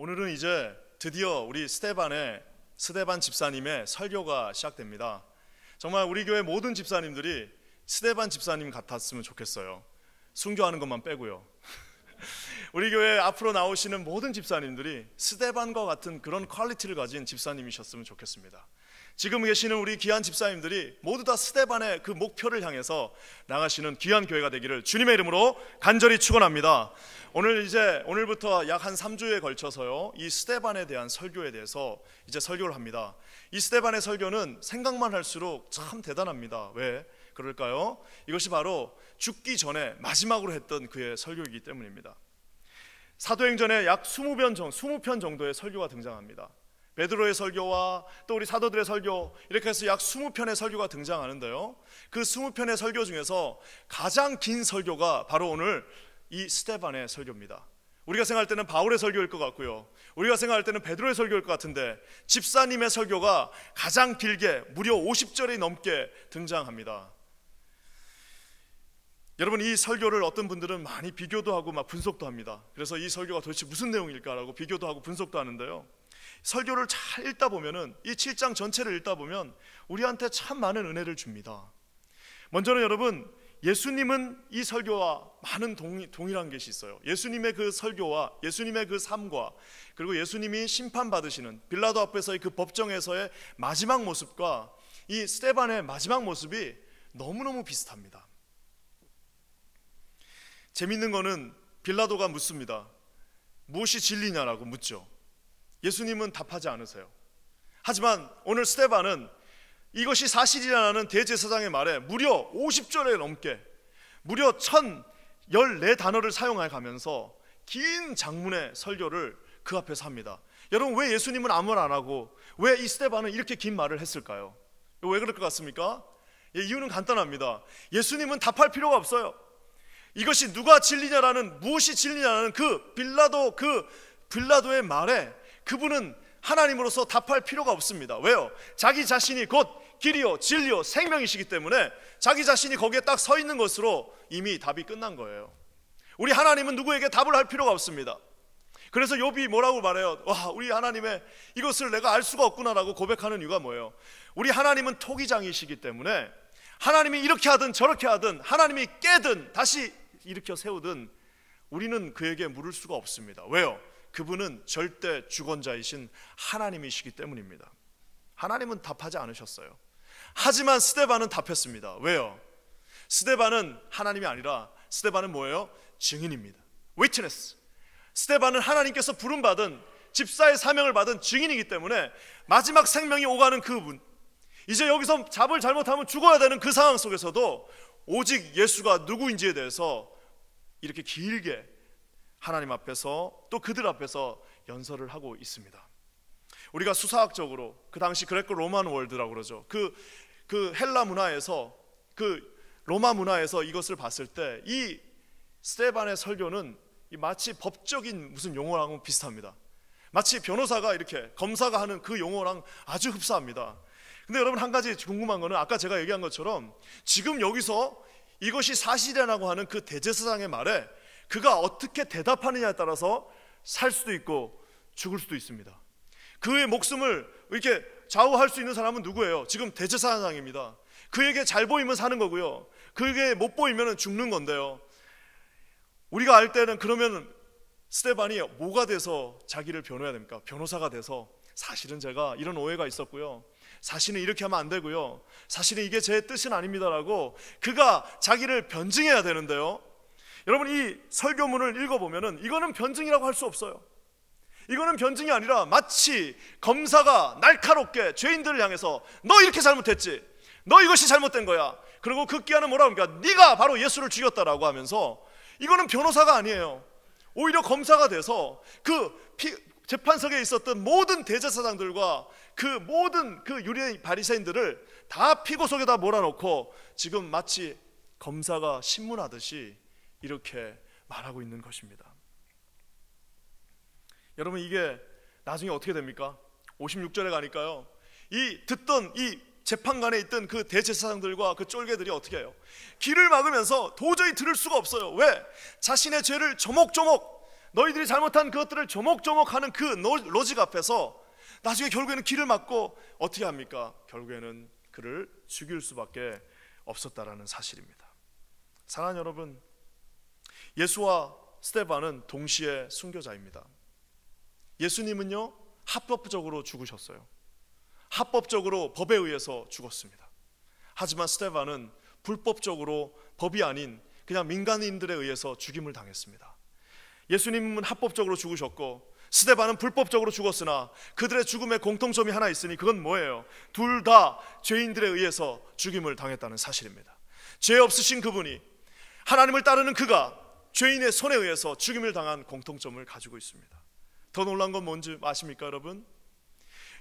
오늘은 이제 드디어 우리 스데반 집사님의 설교가 시작됩니다. 정말 우리 교회 모든 집사님들이 스데반 집사님 같았으면 좋겠어요. 순교하는 것만 빼고요. 우리 교회 앞으로 나오시는 모든 집사님들이 스데반과 같은 그런 퀄리티를 가진 집사님이셨으면 좋겠습니다. 지금 계시는 우리 귀한 집사님들이 모두 다 스데반의 그 목표를 향해서 나가시는 귀한 교회가 되기를 주님의 이름으로 간절히 축원합니다. 오늘부터 약 한 3주에 걸쳐서요, 이 스데반에 대한 설교에 대해서 이제 설교를 합니다. 이 스데반의 설교는 생각만 할수록 참 대단합니다. 왜 그럴까요? 이것이 바로 죽기 전에 마지막으로 했던 그의 설교이기 때문입니다. 사도행전에 약 20편 정도의 설교가 등장합니다. 베드로의 설교와 또 우리 사도들의 설교, 이렇게 해서 약 20편의 설교가 등장하는데요, 그 20편의 설교 중에서 가장 긴 설교가 바로 오늘 이 스데반의 설교입니다. 우리가 생각할 때는 바울의 설교일 것 같고요, 우리가 생각할 때는 베드로의 설교일 것 같은데 집사님의 설교가 가장 길게 무려 50절이 넘게 등장합니다. 여러분, 이 설교를 어떤 분들은 많이 비교도 하고 막 분석도 합니다. 그래서 이 설교가 도대체 무슨 내용일까라고 비교도 하고 분석도 하는데요, 설교를 잘 읽다 보면은, 이 7장 전체를 읽다 보면 우리한테 참 많은 은혜를 줍니다. 먼저는 여러분, 예수님은 이 설교와 많은 동일한 것이 있어요. 예수님의 그 설교와 예수님의 그 삶과, 그리고 예수님이 심판받으시는 빌라도 앞에서의 그 법정에서의 마지막 모습과 이 스데반의 마지막 모습이 너무너무 비슷합니다. 재밌는 거는 빌라도가 묻습니다. 무엇이 진리냐라고 묻죠. 예수님은 답하지 않으세요. 하지만 오늘 스데반은 이것이 사실이라는 대제사장의 말에 무려 50절에 넘게 무려 1014단어를 사용해 가면서 긴 장문의 설교를 그 앞에서 합니다. 여러분, 왜 예수님은 아무 말 안 하고 왜 이 스데반은 이렇게 긴 말을 했을까요? 왜 그럴 것 같습니까? 이유는 간단합니다. 예수님은 답할 필요가 없어요. 이것이 누가 진리냐라는, 무엇이 진리냐라는 그 빌라도의 말에 그분은 하나님으로서 답할 필요가 없습니다. 왜요? 자기 자신이 곧 길이요 진리요 생명이시기 때문에 자기 자신이 거기에 딱 서 있는 것으로 이미 답이 끝난 거예요. 우리 하나님은 누구에게 답을 할 필요가 없습니다. 그래서 욥이 뭐라고 말해요? 와, 우리 하나님의 이것을 내가 알 수가 없구나라고 고백하는 이유가 뭐예요? 우리 하나님은 토기장이시기 때문에 하나님이 이렇게 하든 저렇게 하든, 하나님이 깨든 다시 일으켜 세우든 우리는 그에게 물을 수가 없습니다. 왜요? 그분은 절대 주권자이신 하나님이시기 때문입니다. 하나님은 답하지 않으셨어요. 하지만 스데반은 답했습니다. 왜요? 스데반은 하나님이 아니라 스데반은 뭐예요? 증인입니다. Witness. 스데반은 하나님께서 부름받은, 집사의 사명을 받은 증인이기 때문에 마지막 생명이 오가는 그분, 이제 여기서 잡을 잘못하면 죽어야 되는 그 상황 속에서도 오직 예수가 누구인지에 대해서 이렇게 길게 하나님 앞에서 또 그들 앞에서 연설을 하고 있습니다. 우리가 수사학적으로 그 당시 그레코 로만 월드라고 그러죠. 그 헬라 문화에서, 그 로마 문화에서 이것을 봤을 때 이 스데반의 설교는 마치 법적인 무슨 용어랑 비슷합니다. 마치 변호사가 이렇게 검사가 하는 그 용어랑 아주 흡사합니다. 근데 여러분, 한 가지 궁금한 거는 아까 제가 얘기한 것처럼 지금 여기서 이것이 사실이라고 하는 그 대제사장의 말에 그가 어떻게 대답하느냐에 따라서 살 수도 있고 죽을 수도 있습니다. 그의 목숨을 이렇게 좌우할 수 있는 사람은 누구예요? 지금 대제사장입니다. 그에게 잘 보이면 사는 거고요, 그에게 못 보이면 죽는 건데요. 우리가 알 때는 그러면 스데반이 뭐가 돼서 자기를 변호해야 됩니까? 변호사가 돼서 사실은 제가 이런 오해가 있었고요, 사실은 이렇게 하면 안 되고요, 사실은 이게 제 뜻은 아닙니다라고 그가 자기를 변증해야 되는데요, 여러분, 이 설교문을 읽어보면은 이거는 변증이라고 할 수 없어요. 이거는 변증이 아니라 마치 검사가 날카롭게 죄인들을 향해서 너 이렇게 잘못했지, 너 이것이 잘못된 거야, 그리고 그 기한은 뭐라고 합니까? 네가 바로 예수를 죽였다라고 하면서, 이거는 변호사가 아니에요. 오히려 검사가 돼서 그 재판석에 있었던 모든 대제사장들과 그 모든 그 유리 바리새인들을 다 피고 속에다 몰아넣고 지금 마치 검사가 신문하듯이 이렇게 말하고 있는 것입니다. 여러분, 이게 나중에 어떻게 됩니까? 56절에 가니까요, 이 듣던 이 재판관에 있던 그 대제사장들과 그 쫄개들이 어떻게 해요? 귀를 막으면서 도저히 들을 수가 없어요. 왜? 자신의 죄를 조목조목 너희들이 잘못한 그것들을 조목조목하는 그 로직 앞에서 나중에 결국에는 길을 막고 어떻게 합니까? 결국에는 그를 죽일 수밖에 없었다라는 사실입니다. 사랑하는 여러분, 예수와 스데반은 동시에 순교자입니다. 예수님은요 합법적으로 죽으셨어요. 합법적으로 법에 의해서 죽었습니다. 하지만 스데반은 불법적으로 법이 아닌 그냥 민간인들에 의해서 죽임을 당했습니다. 예수님은 합법적으로 죽으셨고 스데반은 불법적으로 죽었으나 그들의 죽음에 공통점이 하나 있으니 그건 뭐예요? 둘 다 죄인들에 의해서 죽임을 당했다는 사실입니다. 죄 없으신 그분이, 하나님을 따르는 그가 죄인의 손에 의해서 죽임을 당한 공통점을 가지고 있습니다. 더 놀라운 건 뭔지 아십니까 여러분?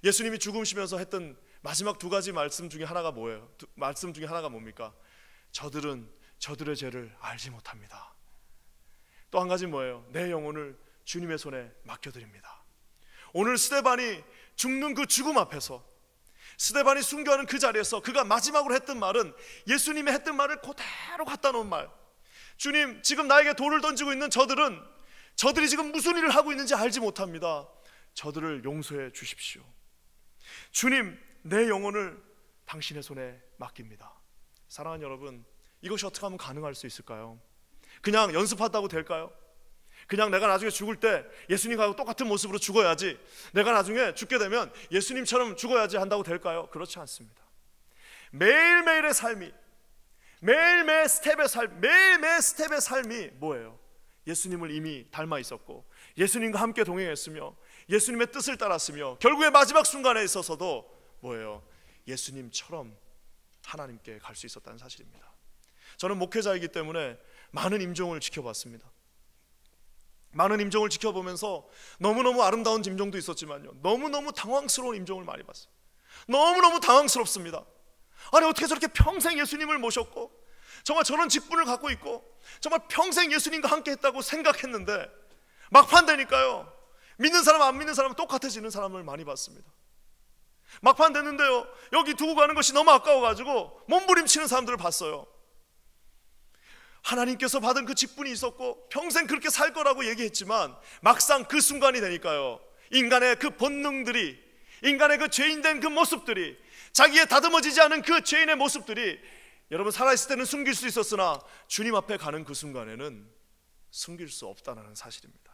예수님이 죽으시면서 했던 마지막 두 가지 말씀 중에 하나가 뭐예요? 말씀 중에 하나가 뭡니까? 저들은 저들의 죄를 알지 못합니다. 또 한 가지 뭐예요? 내 영혼을 주님의 손에 맡겨드립니다. 오늘 스데반이 죽는 그 죽음 앞에서, 스데반이 순교하는 그 자리에서 그가 마지막으로 했던 말은 예수님이 했던 말을 그대로 갖다 놓은 말. 주님, 지금 나에게 돌을 던지고 있는 저들이 지금 무슨 일을 하고 있는지 알지 못합니다. 저들을 용서해 주십시오. 주님, 내 영혼을 당신의 손에 맡깁니다. 사랑하는 여러분, 이것이 어떻게 하면 가능할 수 있을까요? 그냥 연습한다고 될까요? 그냥 내가 나중에 죽을 때 예수님하고 똑같은 모습으로 죽어야지, 내가 나중에 죽게 되면 예수님처럼 죽어야지 한다고 될까요? 그렇지 않습니다. 매일매일의 삶이, 매일매일 스텝의 삶이 뭐예요? 예수님을 이미 닮아 있었고 예수님과 함께 동행했으며 예수님의 뜻을 따랐으며 결국에 마지막 순간에 있어서도 뭐예요? 예수님처럼 하나님께 갈 수 있었다는 사실입니다. 저는 목회자이기 때문에 많은 임종을 지켜봤습니다. 많은 임종을 지켜보면서 너무너무 아름다운 임종도 있었지만요, 너무너무 당황스러운 임종을 많이 봤어요. 너무너무 당황스럽습니다. 아니 어떻게 저렇게 평생 예수님을 모셨고 정말 저런 직분을 갖고 있고 정말 평생 예수님과 함께 했다고 생각했는데 막판 되니까요, 믿는 사람 안 믿는 사람 똑같아지는 사람을 많이 봤습니다. 막판 됐는데요, 여기 두고 가는 것이 너무 아까워가지고 몸부림치는 사람들을 봤어요. 하나님께서 받은 그 직분이 있었고 평생 그렇게 살 거라고 얘기했지만 막상 그 순간이 되니까요, 인간의 그 본능들이, 인간의 그 죄인된 그 모습들이, 자기의 다듬어지지 않은 그 죄인의 모습들이 여러분 살아있을 때는 숨길 수 있었으나 주님 앞에 가는 그 순간에는 숨길 수 없다는 사실입니다.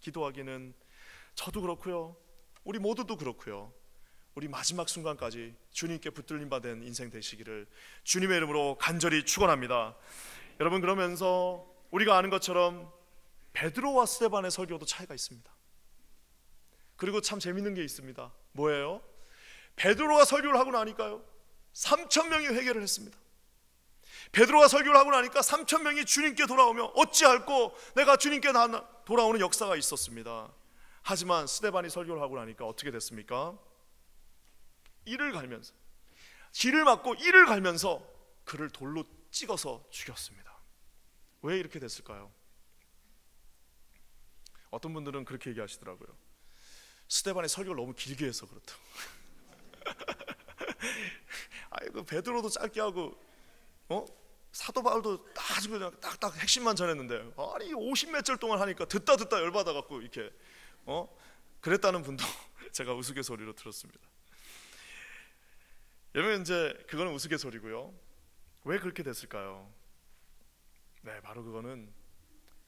기도하기는 저도 그렇고요, 우리 모두도 그렇고요, 우리 마지막 순간까지 주님께 붙들림 받은 인생 되시기를 주님의 이름으로 간절히 축원합니다. 여러분, 그러면서 우리가 아는 것처럼 베드로와 스데반의 설교도 차이가 있습니다. 그리고 참 재밌는 게 있습니다. 뭐예요? 베드로가 설교를 하고 나니까요 3,000명이 회개를 했습니다. 베드로가 설교를 하고 나니까 3,000명이 주님께 돌아오며 어찌할꼬 내가 주님께 돌아오는 역사가 있었습니다. 하지만 스데반이 설교를 하고 나니까 어떻게 됐습니까? 이를 갈면서, 길을 막고 이를 갈면서 그를 돌로 찍어서 죽였습니다. 왜 이렇게 됐을까요? 어떤 분들은 그렇게 얘기하시더라고요. 스데반의 설교를 너무 길게 해서 그렇다고. 아이고, 베드로도 짧게 하고 사도 바울도 아주 그냥 딱딱 핵심만 전했는데 아니 50몇 절 동안 하니까 듣다 열받아 갖고 이렇게 그랬다는 분도 제가 우스갯소리로 들었습니다. 여러분, 이제 그거는 우스갯소리고요. 왜 그렇게 됐을까요? 네, 바로 그거는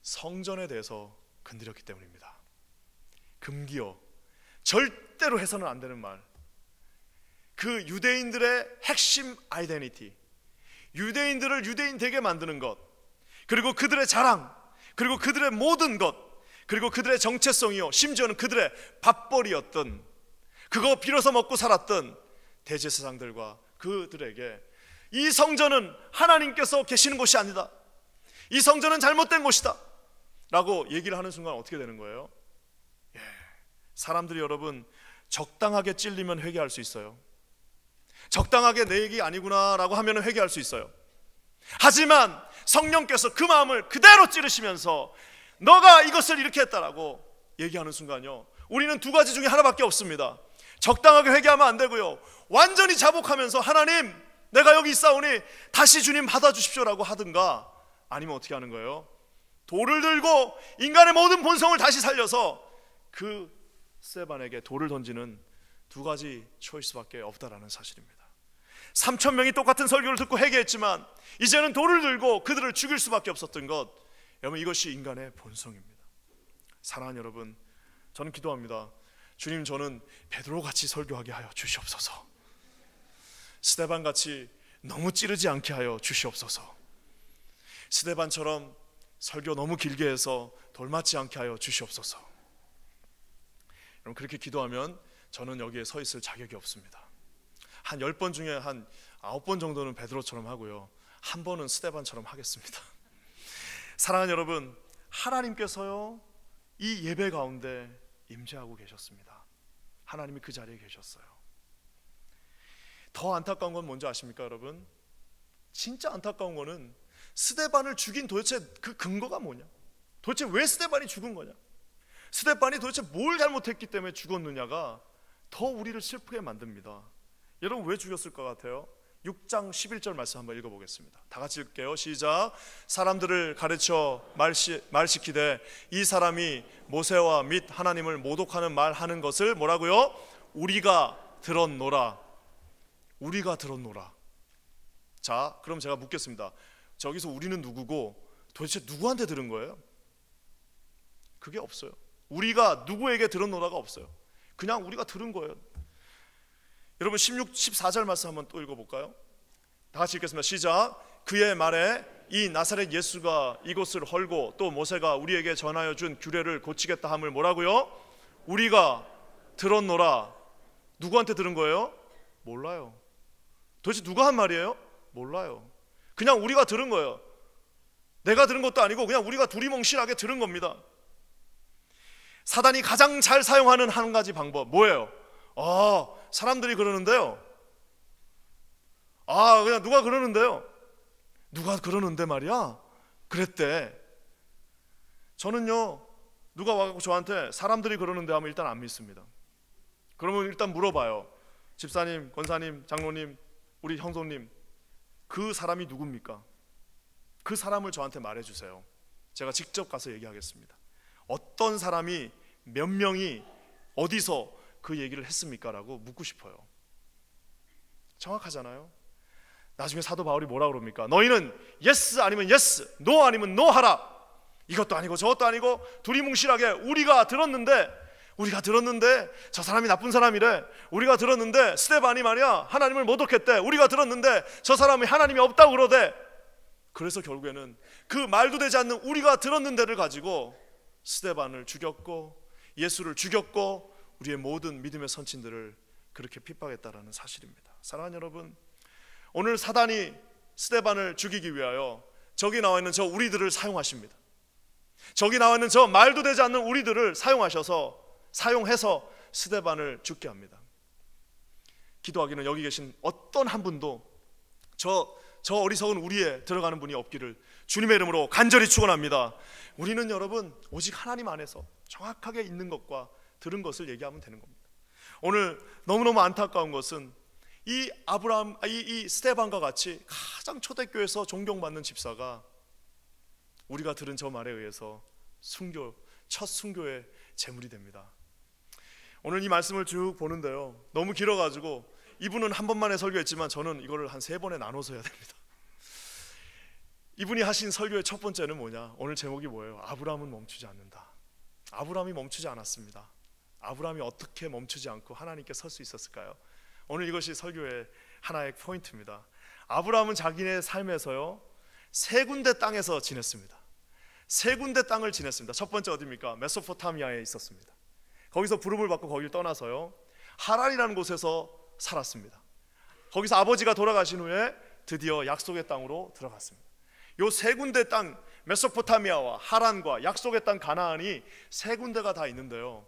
성전에 대해서 건드렸기 때문입니다. 금기어, 절대로 해서는 안 되는 말, 그 유대인들의 핵심 아이덴티티, 유대인들을 유대인 되게 만드는 것, 그리고 그들의 자랑, 그리고 그들의 모든 것, 그리고 그들의 정체성이요, 심지어는 그들의 밥벌이였던, 그거 빌어서 먹고 살았던 대제사장들과 그들에게 이 성전은 하나님께서 계시는 곳이 아니다, 이 성전은 잘못된 곳이다 라고 얘기를 하는 순간 어떻게 되는 거예요? 사람들이 여러분 적당하게 찔리면 회개할 수 있어요. 적당하게 내 얘기 아니구나 라고 하면 회개할 수 있어요. 하지만 성령께서 그 마음을 그대로 찌르시면서 너가 이것을 이렇게 했다라고 얘기하는 순간요, 우리는 두 가지 중에 하나밖에 없습니다. 적당하게 회개하면 안 되고요, 완전히 자복하면서 하나님 내가 여기 있사오니 다시 주님 받아주십시오 라고 하든가, 아니면 어떻게 하는 거예요? 돌을 들고 인간의 모든 본성을 다시 살려서 그 스데반에게 돌을 던지는 두 가지 초이스밖에 없다라는 사실입니다. 3,000명이 똑같은 설교를 듣고 회개했지만 이제는 돌을 들고 그들을 죽일 수밖에 없었던 것, 여러분, 이것이 인간의 본성입니다. 사랑하는 여러분, 저는 기도합니다. 주님, 저는 베드로같이 설교하게 하여 주시옵소서. 스데반같이 너무 찌르지 않게 하여 주시옵소서. 스데반처럼 설교 너무 길게 해서 돌맞지 않게 하여 주시옵소서. 여러분, 그렇게 기도하면 저는 여기에 서 있을 자격이 없습니다. 한 10번 중에 한 9번 정도는 베드로처럼 하고요, 한 번은 스데반처럼 하겠습니다. 사랑하는 여러분, 하나님께서요 이 예배 가운데 임재하고 계셨습니다. 하나님이 그 자리에 계셨어요. 더 안타까운 건 뭔지 아십니까 여러분? 진짜 안타까운 거는 스데반을 죽인 도대체 그 근거가 뭐냐? 도대체 왜 스데반이 죽은 거냐? 스데반이 도대체 뭘 잘못했기 때문에 죽었느냐가 더 우리를 슬프게 만듭니다. 여러분, 왜 죽였을 것 같아요? 6장 11절 말씀 한번 읽어보겠습니다. 다 같이 읽게요. 시작. 사람들을 가르쳐 말시키되 이 사람이 모세와 및 하나님을 모독하는 말하는 것을 뭐라고요? 우리가 들었노라. 우리가 들었노라. 자, 그럼 제가 묻겠습니다. 저기서 우리는 누구고 도대체 누구한테 들은 거예요? 그게 없어요. 우리가 누구에게 들었노라가 없어요. 그냥 우리가 들은 거예요. 여러분, 14절 말씀 한번 또 읽어볼까요? 다 같이 읽겠습니다. 시작. 그의 말에 이 나사렛 예수가 이곳을 헐고 또 모세가 우리에게 전하여 준 규례를 고치겠다 함을 뭐라고요? 우리가 들었노라. 누구한테 들은 거예요? 몰라요. 도대체 누가 한 말이에요? 몰라요. 그냥 우리가 들은 거예요. 내가 들은 것도 아니고 그냥 우리가 두리뭉실하게 들은 겁니다. 사단이 가장 잘 사용하는 한 가지 방법 뭐예요? 사람들이 그러는데요. 그냥 누가 그러는데요. 누가 그러는데 말이야. 그랬대. 저는요, 누가 와갖고 저한테 사람들이 그러는데 하면 일단 안 믿습니다. 그러면 일단 물어봐요. 집사님, 권사님, 장로님, 우리 형소님, 그 사람이 누굽니까? 그 사람을 저한테 말해주세요. 제가 직접 가서 얘기하겠습니다. 어떤 사람이, 몇 명이, 어디서 그 얘기를 했습니까? 라고 묻고 싶어요. 정확하잖아요. 나중에 사도 바울이 뭐라 그럽니까? 너희는 예스 아니면 예스, 노 아니면 노 하라. 이것도 아니고 저것도 아니고 두리뭉실하게 우리가 들었는데 저 사람이 나쁜 사람이래. 우리가 들었는데 스데반이 말이야 하나님을 모독했대. 우리가 들었는데 저 사람이 하나님이 없다고 그러대. 그래서 결국에는 그 말도 되지 않는 우리가 들었는데를 가지고 스데반을 죽였고 예수를 죽였고 우리의 모든 믿음의 선친들을 그렇게 핍박했다라는 사실입니다. 사랑하는 여러분, 오늘 사단이 스데반을 죽이기 위하여 저기 나와 있는 저 우리들을 사용하십니다. 저기 나와 있는 저 말도 되지 않는 우리들을 사용해서 스데반을 죽게 합니다. 기도하기는 여기 계신 어떤 한 분도 저 어리석은 우리에 들어가는 분이 없기를 주님의 이름으로 간절히 축원합니다. 우리는 여러분 오직 하나님 안에서 정확하게 있는 것과 들은 것을 얘기하면 되는 겁니다. 오늘 너무너무 안타까운 것은 이 스데반과 같이 가장 초대교회에서 존경받는 집사가 우리가 들은 저 말에 의해서 첫 순교의 제물이 됩니다. 오늘 이 말씀을 쭉 보는데요, 너무 길어가지고 이분은 한 번만에 설교했지만 저는 이거를 한 3번에 나눠서 해야 됩니다. 이분이 하신 설교의 첫 번째는 뭐냐? 오늘 제목이 뭐예요? 아브라함은 멈추지 않는다. 아브라함이 멈추지 않았습니다. 아브라함이 어떻게 멈추지 않고 하나님께 설 수 있었을까요? 오늘 이것이 설교의 하나의 포인트입니다. 아브라함은 자기네 삶에서요 3군데 땅에서 지냈습니다. 3군데 땅을 지냈습니다. 첫 번째 어디입니까? 메소포타미아에 있었습니다. 거기서 부름을 받고 거기를 떠나서요 하란이라는 곳에서 살았습니다. 거기서 아버지가 돌아가신 후에 드디어 약속의 땅으로 들어갔습니다. 요 3군데 땅, 메소포타미아와 하란과 약속의 땅 가나안이 3군데가 다 있는데요,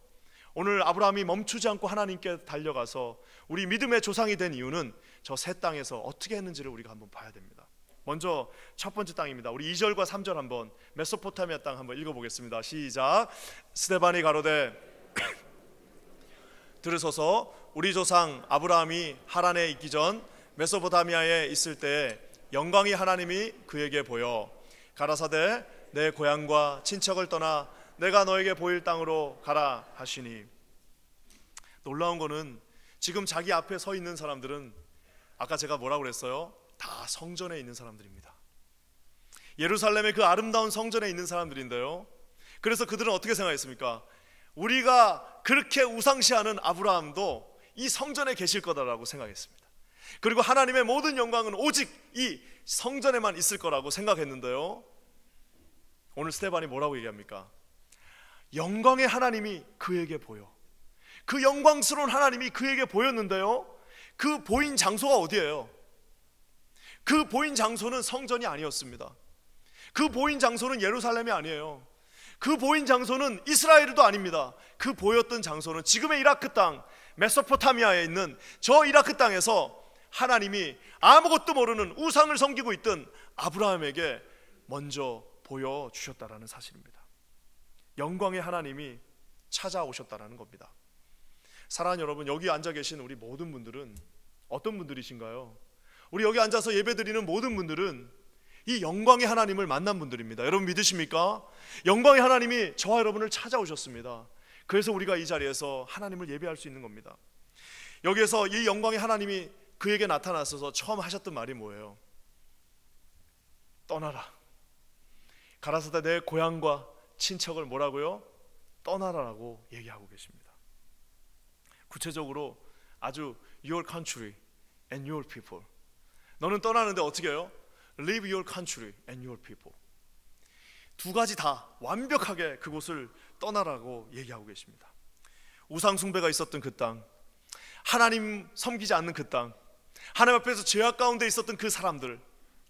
오늘 아브라함이 멈추지 않고 하나님께 달려가서 우리 믿음의 조상이 된 이유는 저 3 땅에서 어떻게 했는지를 우리가 한번 봐야 됩니다. 먼저 첫 번째 땅입니다. 우리 2절과 3절 한번 메소포타미아 땅 한번 읽어보겠습니다. 시작. 스데반이 가로되 들으소서, 우리 조상 아브라함이 하란에 있기 전 메소포타미아에 있을 때에 영광이 하나님이 그에게 보여 가라사대 내 고향과 친척을 떠나 내가 너에게 보일 땅으로 가라 하시니. 놀라운 거는 지금 자기 앞에 서 있는 사람들은 아까 제가 뭐라고 그랬어요? 다 성전에 있는 사람들입니다. 예루살렘의 그 아름다운 성전에 있는 사람들인데요, 그래서 그들은 어떻게 생각했습니까? 우리가 그렇게 우상시하는 아브라함도 이 성전에 계실 거다라고 생각했습니다. 그리고 하나님의 모든 영광은 오직 이 성전에만 있을 거라고 생각했는데요, 오늘 스데반이 뭐라고 얘기합니까? 영광의 하나님이 그에게 보여. 그 영광스러운 하나님이 그에게 보였는데요, 그 보인 장소가 어디예요? 그 보인 장소는 성전이 아니었습니다. 그 보인 장소는 예루살렘이 아니에요. 그 보인 장소는 이스라엘도 아닙니다. 그 보였던 장소는 지금의 이라크 땅, 메소포타미아에 있는 저 이라크 땅에서 하나님이 아무것도 모르는 우상을 섬기고 있던 아브라함에게 먼저 보여주셨다라는 사실입니다. 영광의 하나님이 찾아오셨다라는 겁니다. 사랑하는 여러분, 여기 앉아 계신 우리 모든 분들은 어떤 분들이신가요? 우리 여기 앉아서 예배드리는 모든 분들은 이 영광의 하나님을 만난 분들입니다. 여러분 믿으십니까? 영광의 하나님이 저와 여러분을 찾아오셨습니다. 그래서 우리가 이 자리에서 하나님을 예배할 수 있는 겁니다. 여기에서 이 영광의 하나님이 그에게 나타나셔서 처음 하셨던 말이 뭐예요? 떠나라. 가라사대 내 고향과 친척을 뭐라고요? 떠나라라고 얘기하고 계십니다. 구체적으로 아주 your country and your people. 너는 떠나는데 어떻게 해요? Leave your country and your people. 두 가지 다 완벽하게 그곳을 떠나라고 얘기하고 계십니다. 우상 숭배가 있었던 그 땅, 하나님 섬기지 않는 그 땅, 하나님 앞에서 죄악 가운데 있었던 그 사람들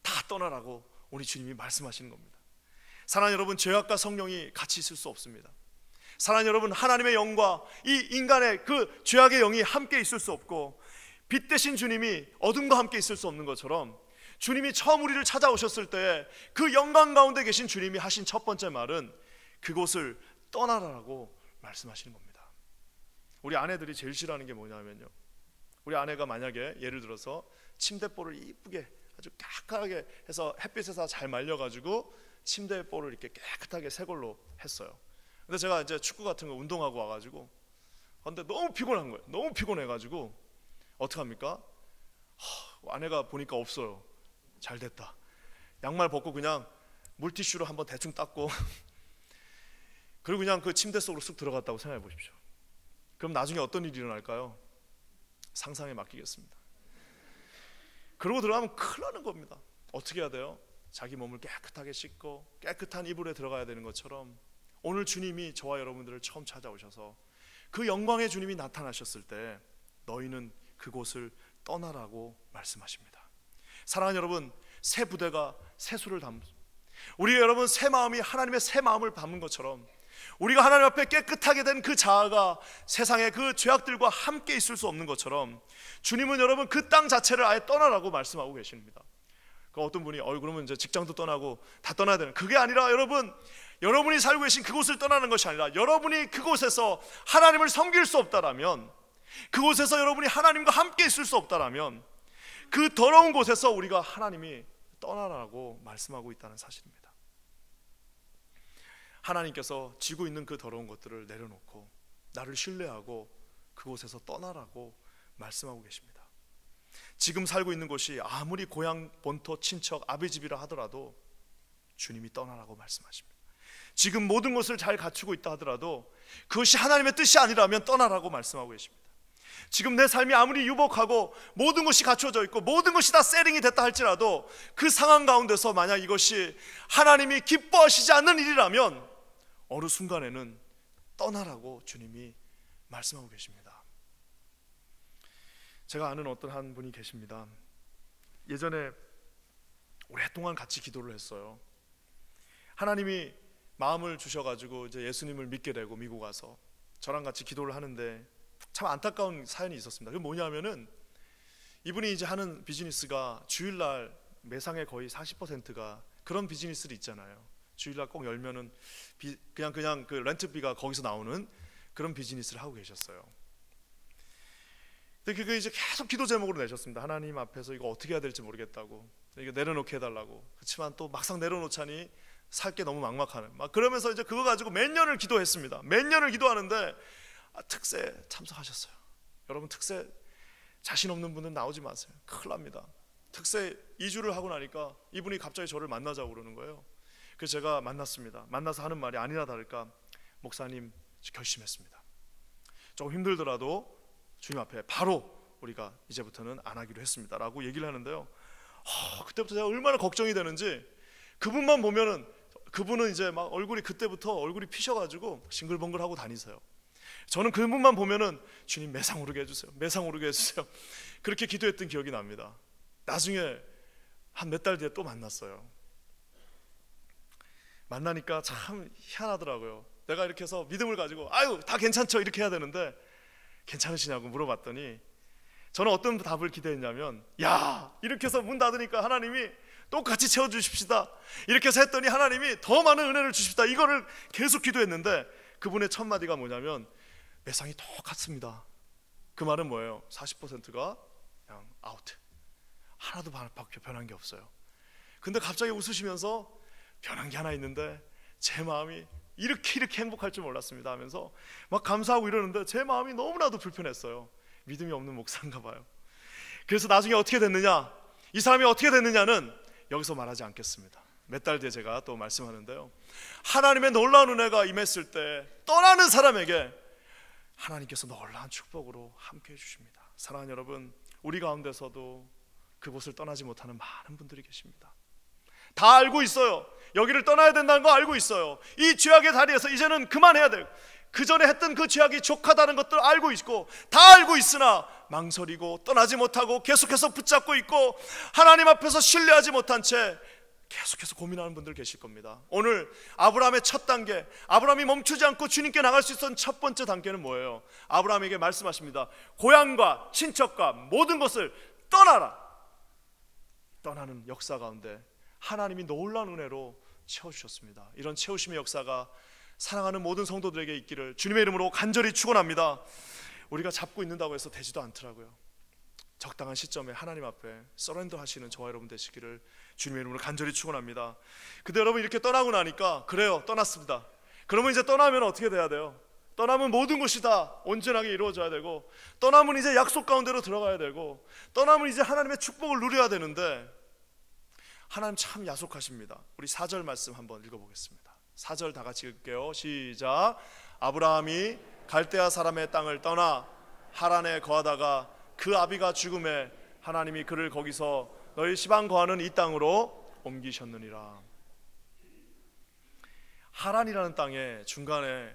다 떠나라고 우리 주님이 말씀하시는 겁니다. 사랑하는 여러분, 죄악과 성령이 같이 있을 수 없습니다. 사랑하는 여러분, 하나님의 영과 이 인간의 그 죄악의 영이 함께 있을 수 없고, 빛 대신 주님이 어둠과 함께 있을 수 없는 것처럼 주님이 처음 우리를 찾아오셨을 때 그 영광 가운데 계신 주님이 하신 첫 번째 말은 그곳을 떠나라라고 말씀하시는 겁니다. 우리 아내들이 제일 싫어하는 게 뭐냐면요, 우리 아내가 만약에 예를 들어서 침대볼을 이쁘게 아주 깨끗하게 해서 햇빛에서 잘 말려가지고 침대볼을 이렇게 깨끗하게 새 걸로 했어요. 근데 제가 이제 축구 같은 거 운동하고 와가지고 근데 너무 피곤한 거예요. 너무 피곤해가지고 어떡합니까? 아내가 보니까 없어요. 잘 됐다. 양말 벗고 그냥 물티슈로 한번 대충 닦고 그리고 그냥 그 침대 속으로 쑥 들어갔다고 생각해 보십시오. 그럼 나중에 어떤 일이 일어날까요? 상상에 맡기겠습니다. 그러고 들어가면 큰일 나는 겁니다. 어떻게 해야 돼요? 자기 몸을 깨끗하게 씻고 깨끗한 이불에 들어가야 되는 것처럼 오늘 주님이 저와 여러분들을 처음 찾아오셔서 그 영광의 주님이 나타나셨을 때 너희는 그곳을 떠나라고 말씀하십니다. 사랑하는 여러분, 새 부대가 새 수를 담습니다. 우리 여러분 새 마음이 하나님의 새 마음을 담은 것처럼 우리가 하나님 앞에 깨끗하게 된 그 자아가 세상의 그 죄악들과 함께 있을 수 없는 것처럼 주님은 여러분 그 땅 자체를 아예 떠나라고 말씀하고 계십니다. 그 어떤 분이 그러면 이제 직장도 떠나고 다 떠나야 되는, 그게 아니라 여러분, 여러분이 살고 계신 그곳을 떠나는 것이 아니라 여러분이 그곳에서 하나님을 섬길 수 없다라면, 그곳에서 여러분이 하나님과 함께 있을 수 없다라면 그 더러운 곳에서 우리가 하나님이 떠나라고 말씀하고 있다는 사실입니다. 하나님께서 지고 있는 그 더러운 것들을 내려놓고 나를 신뢰하고 그곳에서 떠나라고 말씀하고 계십니다. 지금 살고 있는 곳이 아무리 고향, 본토, 친척, 아비 집이라 하더라도 주님이 떠나라고 말씀하십니다. 지금 모든 것을 잘 갖추고 있다 하더라도 그것이 하나님의 뜻이 아니라면 떠나라고 말씀하고 계십니다. 지금 내 삶이 아무리 유복하고 모든 것이 갖춰져 있고 모든 것이 다 세팅이 됐다 할지라도 그 상황 가운데서 만약 이것이 하나님이 기뻐하시지 않는 일이라면 어느 순간에는 떠나라고 주님이 말씀하고 계십니다. 제가 아는 어떤 한 분이 계십니다. 예전에 오랫동안 같이 기도를 했어요. 하나님이 마음을 주셔가지고 이제 예수님을 믿게 되고 미국 와서 저랑 같이 기도를 하는데 참 안타까운 사연이 있었습니다. 그게 뭐냐면은 이분이 이제 하는 비즈니스가 주일날 매상의 거의 40%가 그런 비즈니스들이 있잖아요. 주일날 꼭 열면은 그냥 그 렌트비가 거기서 나오는 그런 비즈니스를 하고 계셨어요. 근데 그게 이제 계속 기도 제목으로 내셨습니다. 하나님 앞에서 이거 어떻게 해야 될지 모르겠다고, 이거 내려놓게 해달라고. 그렇지만 또 막상 내려놓자니 살 게 너무 막막하는 막 그러면서 이제 그거 가지고 몇 년을 기도했습니다. 몇 년을 기도하는데 특세 참석하셨어요. 여러분, 특세 자신 없는 분은 나오지 마세요. 큰일 납니다. 특세 2주를 하고 나니까 이분이 갑자기 저를 만나자고 그러는 거예요. 그래서 제가 만났습니다. 만나서 하는 말이 아니나 다를까, 목사님 결심했습니다. 조금 힘들더라도 주님 앞에 바로 우리가 이제부터는 안 하기로 했습니다 라고 얘기를 하는데요, 그때부터 제가 얼마나 걱정이 되는지, 그분만 보면은, 그분은 이제 막 얼굴이 그때부터 얼굴이 피셔가지고 싱글벙글하고 다니세요. 저는 그분만 보면은 주님 매상 오르게 해주세요, 매상 오르게 해주세요, 그렇게 기도했던 기억이 납니다. 나중에 한 몇 달 뒤에 또 만났어요. 만나니까 참 희한하더라고요. 내가 이렇게 해서 믿음을 가지고 아유 다 괜찮죠 이렇게 해야 되는데 괜찮으시냐고 물어봤더니 저는 어떤 답을 기대했냐면, 야 이렇게 해서 문 닫으니까 하나님이 똑같이 채워주십시다 이렇게 해서 했더니 하나님이 더 많은 은혜를 주십시다, 이거를 계속 기도했는데 그분의 첫 마디가 뭐냐면 매상이 똑같습니다. 그 말은 뭐예요? 40%가 그냥 아웃, 하나도 밖에 변한 게 없어요. 근데 갑자기 웃으시면서 변한 게 하나 있는데 제 마음이 이렇게 행복할 줄 몰랐습니다 하면서 막 감사하고 이러는데 제 마음이 너무나도 불편했어요. 믿음이 없는 목사인가 봐요. 그래서 나중에 어떻게 됐느냐, 이 사람이 어떻게 됐느냐는 여기서 말하지 않겠습니다. 몇 달 뒤에 제가 또 말씀하는데요, 하나님의 놀라운 은혜가 임했을 때 떠나는 사람에게 하나님께서 놀라운 축복으로 함께 해주십니다. 사랑하는 여러분, 우리 가운데서도 그곳을 떠나지 못하는 많은 분들이 계십니다. 다 알고 있어요. 여기를 떠나야 된다는 거 알고 있어요. 이 죄악의 다리에서 이제는 그만해야 돼요. 그 전에 했던 그 죄악이 족하다는 것들 알고 있고 다 알고 있으나 망설이고 떠나지 못하고 계속해서 붙잡고 있고 하나님 앞에서 신뢰하지 못한 채 계속해서 고민하는 분들 계실 겁니다. 오늘 아브라함의 첫 단계, 아브라함이 멈추지 않고 주님께 나갈 수 있었던 첫 번째 단계는 뭐예요? 아브라함에게 말씀하십니다. 고향과 친척과 모든 것을 떠나라. 떠나는 역사 가운데 하나님이 놀라운 은혜로 채워주셨습니다. 이런 채우심의 역사가 사랑하는 모든 성도들에게 있기를 주님의 이름으로 간절히 축원합니다. 우리가 잡고 있는다고 해서 되지도 않더라고요. 적당한 시점에 하나님 앞에 서렌더 하시는 저와 여러분 되시기를 주님의 이름으로 간절히 축원합니다. 근데 여러분 이렇게 떠나고 나니까 그래요, 떠났습니다. 그러면 이제 떠나면 어떻게 돼야 돼요? 떠나면 모든 것이 다 온전하게 이루어져야 되고, 떠나면 이제 약속 가운데로 들어가야 되고, 떠나면 이제 하나님의 축복을 누려야 되는데 하나님 참 야속하십니다. 우리 4절 말씀 한번 읽어보겠습니다. 4절 다 같이 읽을게요. 시작. 아브라함이 갈대아 사람의 땅을 떠나 하란에 거하다가 그 아비가 죽음에 하나님이 그를 거기서 너희 시방 거하는 이 땅으로 옮기셨느니라. 하란이라는 땅에 중간에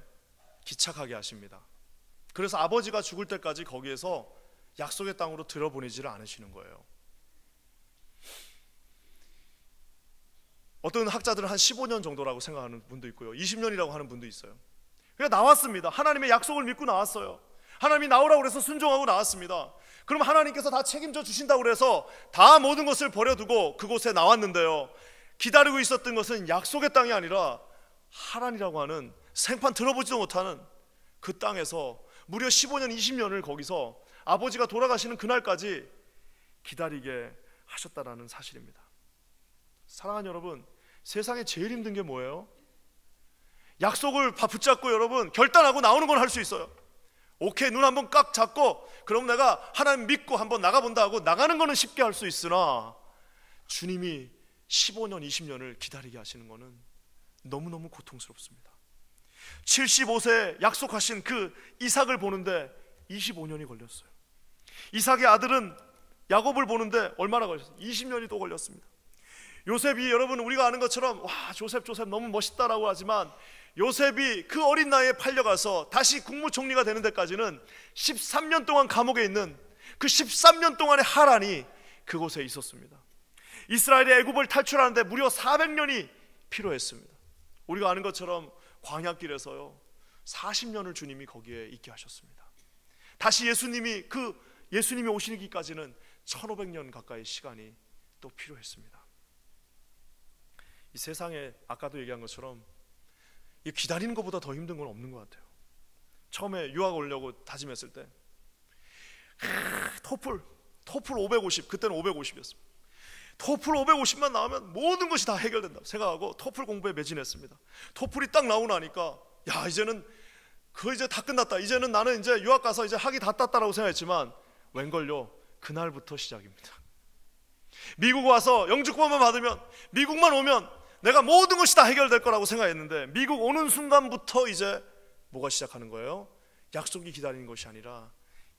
기착하게 하십니다. 그래서 아버지가 죽을 때까지 거기에서 약속의 땅으로 들여보내지를 않으시는 거예요. 어떤 학자들은 한 15년 정도라고 생각하는 분도 있고요, 20년이라고 하는 분도 있어요. 그러니까 나왔습니다. 하나님의 약속을 믿고 나왔어요. 하나님이 나오라고 그래서 순종하고 나왔습니다. 그럼 하나님께서 다 책임져 주신다고 그래서 다 모든 것을 버려두고 그곳에 나왔는데요, 기다리고 있었던 것은 약속의 땅이 아니라 하란이라고 하는 생판 들어보지도 못하는 그 땅에서 무려 15년 20년을 거기서 아버지가 돌아가시는 그날까지 기다리게 하셨다라는 사실입니다. 사랑하는 여러분, 세상에 제일 힘든 게 뭐예요? 약속을 붙잡고 여러분 결단하고 나오는 건 할 수 있어요. 오케이, 눈 한번 깍 잡고 그럼 내가 하나님 믿고 한번 나가본다 하고 나가는 거는 쉽게 할 수 있으나 주님이 15년 20년을 기다리게 하시는 거는 너무너무 고통스럽습니다. 75세에 약속하신 그 이삭을 보는데 25년이 걸렸어요. 이삭의 아들은 야곱을 보는데 얼마나 걸렸어요? 20년이 또 걸렸습니다. 요셉이, 여러분 우리가 아는 것처럼 와 조셉 너무 멋있다라고 하지만 요셉이 그 어린 나이에 팔려가서 다시 국무총리가 되는 데까지는 13년 동안 감옥에 있는 그 13년 동안의 하란이 그곳에 있었습니다. 이스라엘이 애굽을 탈출하는데 무려 400년이 필요했습니다. 우리가 아는 것처럼 광야길에서요 40년을 주님이 거기에 있게 하셨습니다. 다시 예수님이 오시기까지는 1500년 가까이 시간이 또 필요했습니다. 이 세상에 아까도 얘기한 것처럼 기다리는 것보다 더 힘든 건 없는 것 같아요. 처음에 유학 오려고 다짐했을 때 토플 550, 그때는 550이었습니다. 토플 550만 나오면 모든 것이 다 해결된다고 생각하고 토플 공부에 매진했습니다. 토플이 딱 나오고 나니까 야, 이제는 그거 이제 다 끝났다, 이제는 나는 이제 유학 가서 이제 학위 다 땄다라고 생각했지만 웬걸요, 그날부터 시작입니다. 미국 와서 영주권만 받으면, 미국만 오면 내가 모든 것이 다 해결될 거라고 생각했는데 미국 오는 순간부터 이제 뭐가 시작하는 거예요? 약속이 기다리는 것이 아니라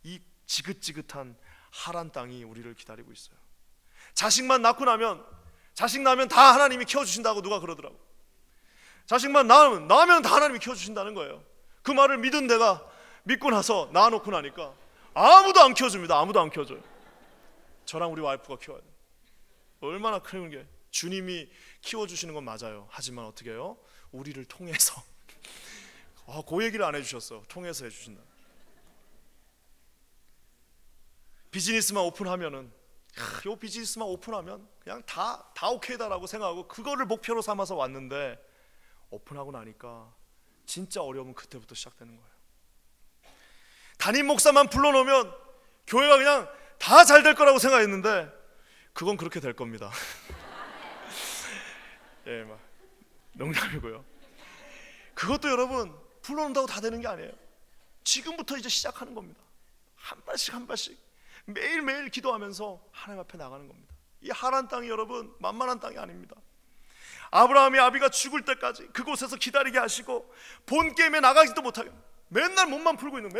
이 지긋지긋한 하란 땅이 우리를 기다리고 있어요. 자식만 낳고 나면, 자식 낳으면 다 하나님이 키워주신다고 누가 그러더라고. 자식만 낳으면 다 하나님이 키워주신다는 거예요. 그 말을 믿은 내가 믿고 나서 낳아놓고 나니까 아무도 안 키워줍니다. 아무도 안 키워줘요. 저랑 우리 와이프가 키워야 돼요. 얼마나 큰 게, 주님이 키워주시는 건 맞아요. 하지만 어떻게 해요? 우리를 통해서. 그 얘기를 안 해주셨어. 통해서 해주신다. 비즈니스만 오픈하면은, 요 비즈니스만 오픈하면 그냥 다 오케이다라고 생각하고 그거를 목표로 삼아서 왔는데 오픈하고 나니까 진짜 어려움은 그때부터 시작되는 거예요. 담임 목사만 불러놓으면 교회가 그냥 다 잘 될 거라고 생각했는데 그건 그렇게 될 겁니다. 예, 막 농담이고요. 그것도 여러분 불러놓는다고 다 되는 게 아니에요. 지금부터 이제 시작하는 겁니다. 한 발씩 한 발씩 매일매일 기도하면서 하나님 앞에 나가는 겁니다. 이 하란 땅이 여러분 만만한 땅이 아닙니다. 아브라함이 아비가 죽을 때까지 그곳에서 기다리게 하시고 본 게임에 나가지도 못하게 맨날 몸만 풀고 있는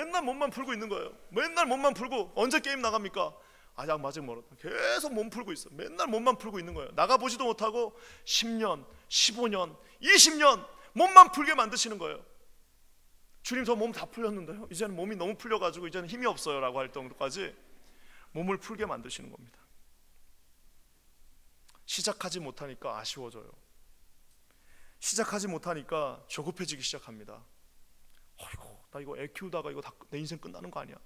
거예요. 맨날 몸만 풀고 언제 게임 나갑니까? 아직 멀었다. 계속 몸 풀고 있어. 맨날 몸만 풀고 있는 거예요. 나가보지도 못하고 10년, 15년, 20년 몸만 풀게 만드시는 거예요. 주님, 저 몸 다 풀렸는데요, 이제는 몸이 너무 풀려가지고 이제는 힘이 없어요 라고 할 정도까지 몸을 풀게 만드시는 겁니다. 시작하지 못하니까 아쉬워져요. 시작하지 못하니까 조급해지기 시작합니다. 아이고, 나 이거 애 키우다가 이거 다 내 인생 끝나는 거 아니야?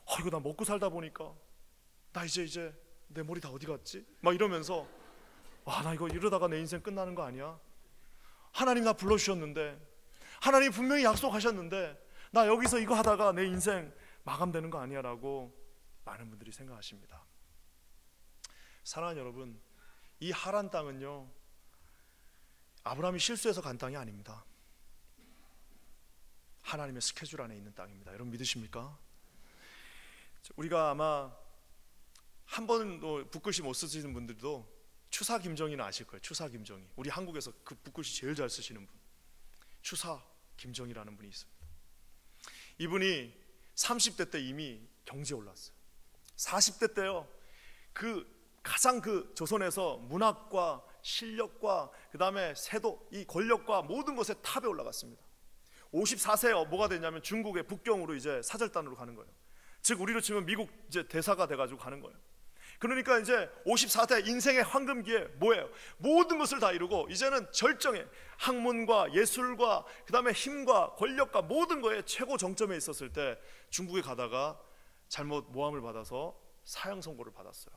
아이고, 나 먹고 살다 보니까 나 이제 내 머리 다 어디 갔지? 막 이러면서 나 이거 이러다가 내 인생 끝나는 거 아니야? 하나님 나 불러주셨는데, 하나님 분명히 약속하셨는데 나 여기서 이거 하다가 내 인생 마감되는 거 아니야? 라고 많은 분들이 생각하십니다. 사랑하는 여러분, 이 하란 땅은요, 아브라함이 실수해서 간 땅이 아닙니다. 하나님의 스케줄 안에 있는 땅입니다. 여러분 믿으십니까? 우리가 아마 한 번도 붓글씨 못 쓰시는 분들도 추사 김정희는 아실 거예요. 추사 김정희, 우리 한국에서 그 붓글씨 제일 잘 쓰시는 분, 추사 김정희라는 분이 있습니다. 이분이 30대 때 이미 경제에 올랐어요. 40대 때요, 가장 조선에서 문학과 실력과 그 다음에 세도, 이 권력과 모든 것에 탑에 올라갔습니다. 54세에 뭐가 됐냐면 중국의 북경으로 이제 사절단으로 가는 거예요. 즉 우리로 치면 미국 이제 대사가 돼가지고 가는 거예요. 그러니까 이제 54세 인생의 황금기에 뭐예요? 모든 것을 다 이루고 이제는 절정에, 학문과 예술과 그 다음에 힘과 권력과 모든 거에 최고 정점에 있었을 때 중국에 가다가 잘못 모함을 받아서 사형 선고를 받았어요.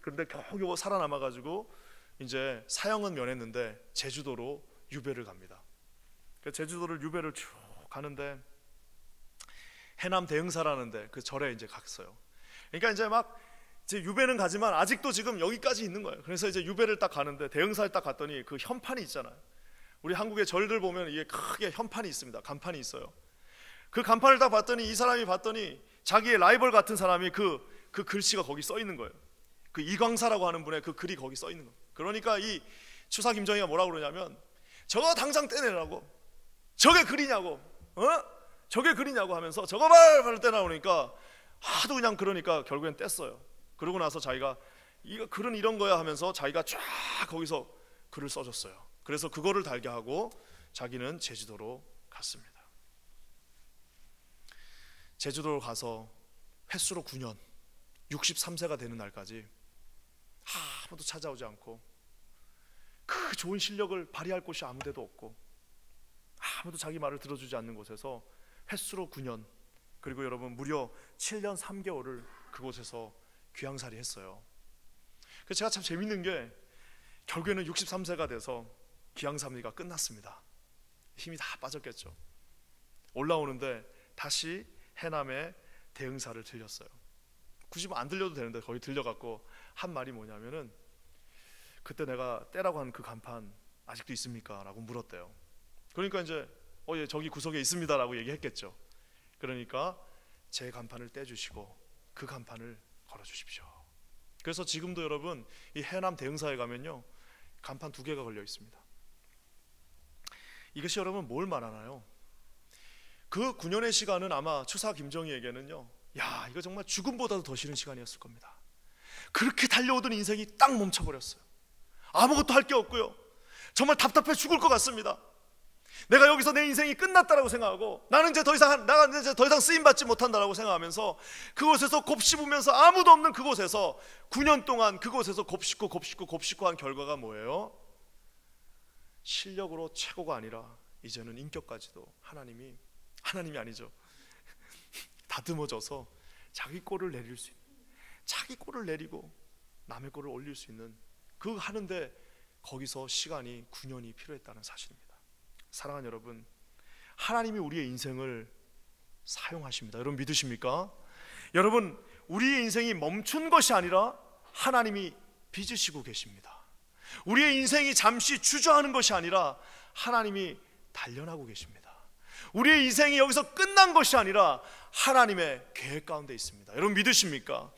그런데 겨우겨우 살아남아가지고 이제 사형은 면했는데 제주도로 유배를 갑니다. 제주도를 유배를 쭉 가는데 해남 대흥사라는데 그 절에 이제 갔어요. 그러니까 이제 유배는 가지만 아직도 지금 여기까지 있는 거예요. 그래서 이제 유배를 딱 가는데 대흥사에 딱 갔더니 그 현판이 있잖아요. 우리 한국의 절들 보면 이게 크게 현판이 있습니다. 간판이 있어요. 그 간판을 딱 봤더니 이 사람이 봤더니 자기의 라이벌 같은 사람이 그 글씨가 거기 써 있는 거예요. 그 이광사라고 하는 분의 그 글이 거기 써 있는 거예요. 그러니까 이 추사 김정희가 뭐라고 그러냐면 저거 당장 떼내라고, 저게 글이냐고, 저게 글이냐고 하면서 저거 발 떼나오니까 하도 그냥 그러니까 결국엔 뗐어요. 그러고 나서 자기가 이거 글은 이런 거야 하면서 자기가 쫙 거기서 글을 써줬어요. 그래서 그거를 달게 하고 자기는 제주도로 갔습니다. 제주도로 가서 횟수로 9년, 63세가 되는 날까지 아무도 찾아오지 않고 그 좋은 실력을 발휘할 곳이 아무 데도 없고 아무도 자기 말을 들어주지 않는 곳에서 횟수로 9년, 그리고 여러분 무려 7년 3개월을 그곳에서 귀향살이 했어요. 그래서 제가 참 재밌는 게 결국에는 63세가 돼서 귀향살이가 끝났습니다. 힘이 다 빠졌겠죠. 올라오는데 다시 해남의 대흥사를 들렸어요. 굳이 안 들려도 되는데 거기 들려갖고 한 말이 뭐냐면은 그때 내가 떼라고 한 그 간판 아직도 있습니까? 라고 물었대요. 그러니까 이제 예, 저기 구석에 있습니다 라고 얘기했겠죠. 그러니까 제 간판을 떼주시고 그 간판을 걸어주십시오. 그래서 지금도 여러분 이 해남 대흥사에 가면요 간판 2개가 걸려 있습니다. 이것이 여러분 뭘 말하나요? 그 9년의 시간은 아마 추사 김정희에게는요, 야, 이거 정말 죽음보다도 더 싫은 시간이었을 겁니다. 그렇게 달려오던 인생이 딱 멈춰버렸어요. 아무것도 할 게 없고요, 정말 답답해 죽을 것 같습니다. 내가 여기서 내 인생이 끝났다라고 생각하고 나는 이제 더 이상 쓰임받지 못한다라고 생각하면서 그곳에서 곱씹으면서 아무도 없는 그곳에서 9년 동안 그곳에서 곱씹고 한 결과가 뭐예요? 실력으로 최고가 아니라 이제는 인격까지도 하나님이 아니죠, 다듬어져서 자기 꼴을 내릴 수 있는, 자기 꼴을 내리고 남의 꼴을 올릴 수 있는 그 하는데 거기서 시간이 9년이 필요했다는 사실입니다. 사랑하는 여러분, 하나님이 우리의 인생을 사용하십니다. 여러분 믿으십니까? 여러분, 우리의 인생이 멈춘 것이 아니라 하나님이 빚으시고 계십니다. 우리의 인생이 잠시 주저하는 것이 아니라 하나님이 단련하고 계십니다. 우리의 인생이 여기서 끝난 것이 아니라 하나님의 계획 가운데 있습니다. 여러분 믿으십니까?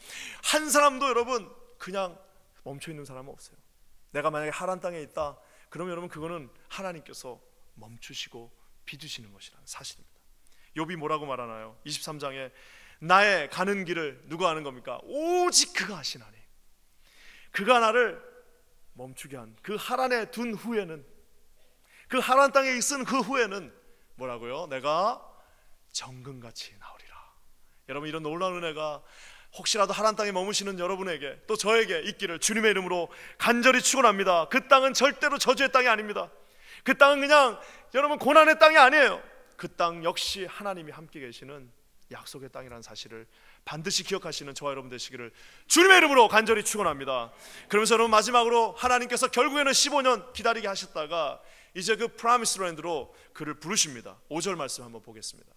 한 사람도 여러분 그냥 멈춰 있는 사람은 없어요. 내가 만약에 하란 땅에 있다, 그러면 여러분 그거는 하나님께서 멈추시고 빚으시는 것이라는 사실입니다. 욥이 뭐라고 말하나요? 23장에 나의 가는 길을 누가 아는 겁니까? 오직 그가 아시나니. 그가 나를 멈추게 한 그 하란에 둔 후에는, 그 하란 땅에 있은 그 후에는 뭐라고요? 내가 정금같이 나오리라. 여러분, 이런 놀라운 은혜가 혹시라도 하란 땅에 머무시는 여러분에게 또 저에게 있기를 주님의 이름으로 간절히 축원합니다. 그 땅은 절대로 저주의 땅이 아닙니다. 그 땅은 그냥 여러분 고난의 땅이 아니에요. 그 땅 역시 하나님이 함께 계시는 약속의 땅이라는 사실을 반드시 기억하시는 저와 여러분 되시기를 주님의 이름으로 간절히 축원합니다. 그러면서 여러분 마지막으로 하나님께서 결국에는 15년 기다리게 하셨다가 이제 그 프라미스 랜드로 그를 부르십니다. 5절 말씀 한번 보겠습니다.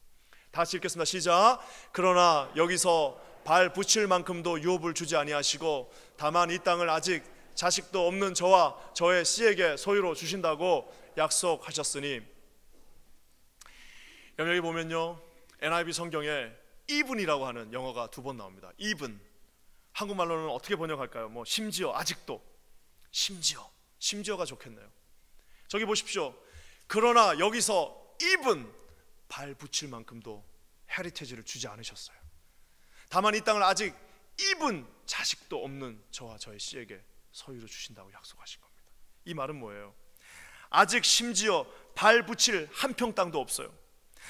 다시 읽겠습니다. 시작. 그러나 여기서 발 붙일 만큼도 유업을 주지 아니하시고 다만 이 땅을 아직 자식도 없는 저와 저의 씨에게 소유로 주신다고 약속하셨으니. 여기 보면요, NIV 성경에 even이라고 하는 영어가 2번 나옵니다. even. 한국말로는 어떻게 번역할까요? 뭐 심지어, 아직도, 심지어가 좋겠네요. 저기 보십시오. 그러나 여기서 even 발 붙일 만큼도 헤리테지를 주지 않으셨어요. 다만 이 땅을 아직 even 자식도 없는 저와 저의 씨에게 소유로 주신다고 약속하신 겁니다. 이 말은 뭐예요? 아직 심지어 발 붙일 한 평 땅도 없어요.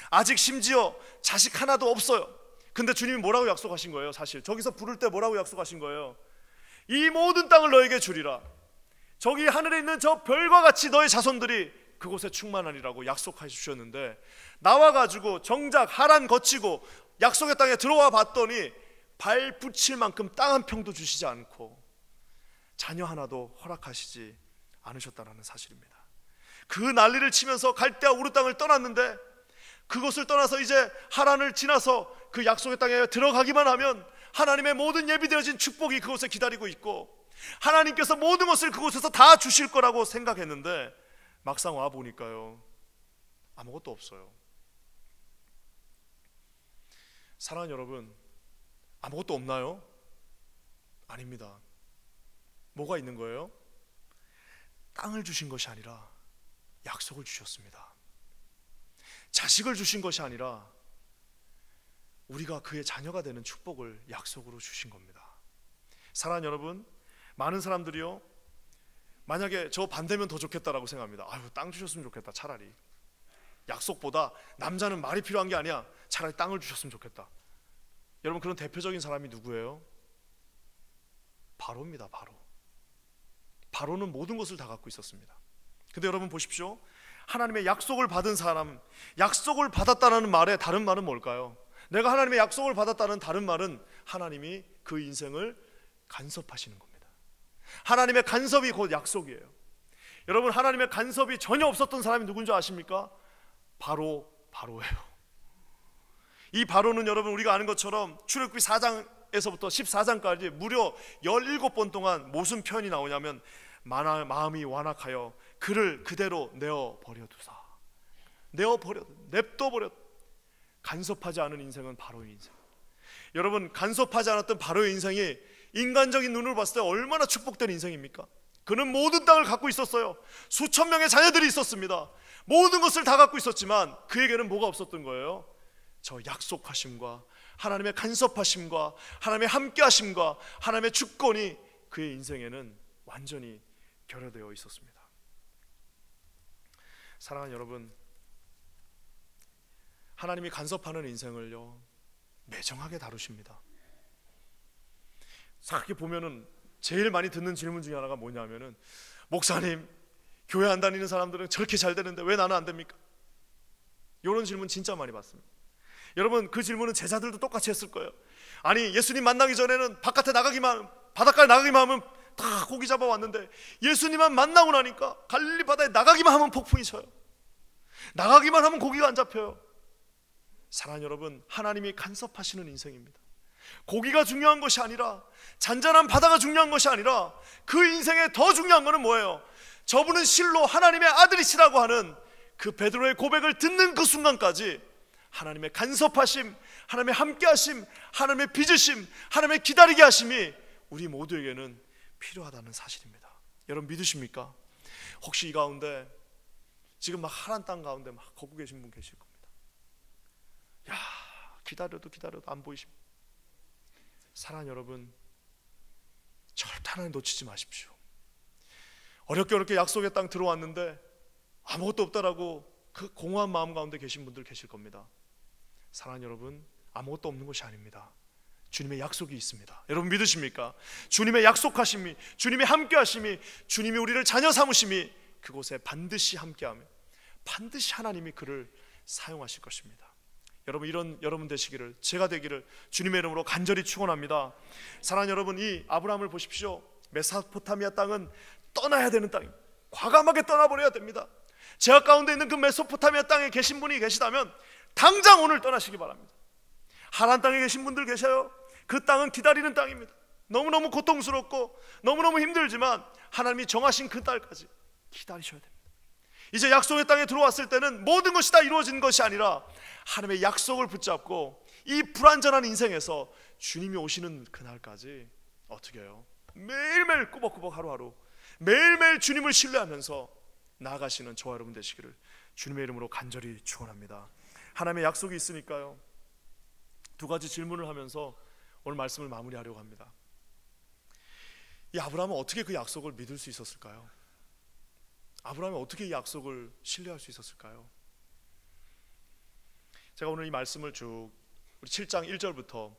아직 심지어 자식 하나도 없어요. 근데 주님이 뭐라고 약속하신 거예요? 사실 저기서 부를 때 뭐라고 약속하신 거예요? 이 모든 땅을 너에게 주리라. 저기 하늘에 있는 저 별과 같이 너의 자손들이 그곳에 충만하리라고 약속해 주셨는데, 나와가지고 정작 하란 거치고 약속의 땅에 들어와 봤더니 발 붙일 만큼 땅 한 평도 주시지 않고 자녀 하나도 허락하시지 않으셨다는 사실입니다. 그 난리를 치면서 갈대아 우르 땅을 떠났는데, 그곳을 떠나서 이제 하란을 지나서 그 약속의 땅에 들어가기만 하면 하나님의 모든 예비되어진 축복이 그곳에 기다리고 있고 하나님께서 모든 것을 그곳에서 다 주실 거라고 생각했는데 막상 와 보니까요, 아무것도 없어요. 사랑하는 여러분, 아무것도 없나요? 아닙니다. 뭐가 있는 거예요? 땅을 주신 것이 아니라 약속을 주셨습니다. 자식을 주신 것이 아니라 우리가 그의 자녀가 되는 축복을 약속으로 주신 겁니다. 사랑하는 여러분, 많은 사람들이요, 만약에 저 반대면 더 좋겠다라고 생각합니다. 아유, 땅 주셨으면 좋겠다. 차라리 약속보다 남자는 말이 필요한 게 아니야. 차라리 땅을 주셨으면 좋겠다. 여러분, 그런 대표적인 사람이 누구예요? 바로입니다. 바로는 모든 것을 다 갖고 있었습니다. 근데 여러분 보십시오. 하나님의 약속을 받은 사람, 약속을 받았다는 말의 다른 말은 뭘까요? 내가 하나님의 약속을 받았다는 다른 말은 하나님이 그 인생을 간섭하시는 겁니다. 하나님의 간섭이 곧 약속이에요. 여러분, 하나님의 간섭이 전혀 없었던 사람이 누군지 아십니까? 바로예요. 이 바로는 여러분 우리가 아는 것처럼 출애굽기 4장 13장에서부터 14장까지 무려 17번 동안 무슨 표현이 나오냐면 마음이 완악하여 그를 그대로 내어버려두사, 냅둬버려. 간섭하지 않은 인생은 바로의 인생. 여러분, 간섭하지 않았던 바로의 인생이 인간적인 눈으로 봤을 때 얼마나 축복된 인생입니까? 그는 모든 땅을 갖고 있었어요. 수천 명의 자녀들이 있었습니다. 모든 것을 다 갖고 있었지만 그에게는 뭐가 없었던 거예요? 저 약속하심과 하나님의 간섭하심과 하나님의 함께하심과 하나님의 주권이 그의 인생에는 완전히 결여되어 있었습니다. 사랑하는 여러분, 하나님이 간섭하는 인생을요 매정하게 다루십니다. 이렇게 보면은 제일 많이 듣는 질문 중에 하나가 뭐냐면은, 목사님, 교회 안 다니는 사람들은 저렇게 잘 되는데 왜 나는 안 됩니까? 이런 질문 진짜 많이 받습니다. 여러분, 그 질문은 제자들도 똑같이 했을 거예요. 아니, 예수님 만나기 전에는 바깥에 나가기만, 바닷가에 나가기만 하면 다 고기 잡아왔는데 예수님만 만나고 나니까 갈릴리 바다에 나가기만 하면 폭풍이 쳐요. 나가기만 하면 고기가 안 잡혀요. 사랑하는 여러분, 하나님이 간섭하시는 인생입니다. 고기가 중요한 것이 아니라, 잔잔한 바다가 중요한 것이 아니라, 그 인생에 더 중요한 것은 뭐예요? 저분은 실로 하나님의 아들이시라고 하는 그 베드로의 고백을 듣는 그 순간까지 하나님의 간섭하심, 하나님의 함께하심, 하나님의 빚으심, 하나님의 기다리게 하심이 우리 모두에게는 필요하다는 사실입니다. 여러분, 믿으십니까? 혹시 이 가운데 지금 막 하란 땅 가운데 막 걷고 계신 분 계실 겁니다. 야, 기다려도 안 보이십니다. 사랑하는 여러분, 절대 하나님 놓치지 마십시오. 어렵게 약속의 땅 들어왔는데 아무것도 없다라고 그 공허한 마음 가운데 계신 분들 계실 겁니다. 사랑하는 여러분, 아무것도 없는 것이 아닙니다. 주님의 약속이 있습니다. 여러분, 믿으십니까? 주님의 약속하심이, 주님의 함께하심이, 주님이 우리를 자녀 삼으심이 그곳에 반드시 함께하며 반드시 하나님이 그를 사용하실 것입니다. 여러분, 이런 여러분 되시기를, 제가 되기를 주님의 이름으로 간절히 축원합니다. 사랑하는 여러분, 이 아브라함을 보십시오. 메소포타미아 땅은 떠나야 되는 땅입니다. 과감하게 떠나버려야 됩니다. 제가 가운데 있는 그 메소포타미아 땅에 계신 분이 계시다면 당장 오늘 떠나시기 바랍니다. 하란 땅에 계신 분들 계셔요. 그 땅은 기다리는 땅입니다. 너무너무 고통스럽고 너무너무 힘들지만 하나님이 정하신 그 날까지 기다리셔야 됩니다. 이제 약속의 땅에 들어왔을 때는 모든 것이 다 이루어진 것이 아니라 하나님의 약속을 붙잡고 이 불완전한 인생에서 주님이 오시는 그날까지 어떻게 해요? 매일매일 꾸벅꾸벅 하루하루 매일매일 주님을 신뢰하면서 나아가시는 저와 여러분 되시기를 주님의 이름으로 간절히 축원합니다. 하나님의 약속이 있으니까요, 두 가지 질문을 하면서 오늘 말씀을 마무리하려고 합니다. 이 아브라함은 어떻게 그 약속을 믿을 수 있었을까요? 아브라함이 어떻게 이 약속을 신뢰할 수 있었을까요? 제가 오늘 이 말씀을 쭉 우리 7장 1절부터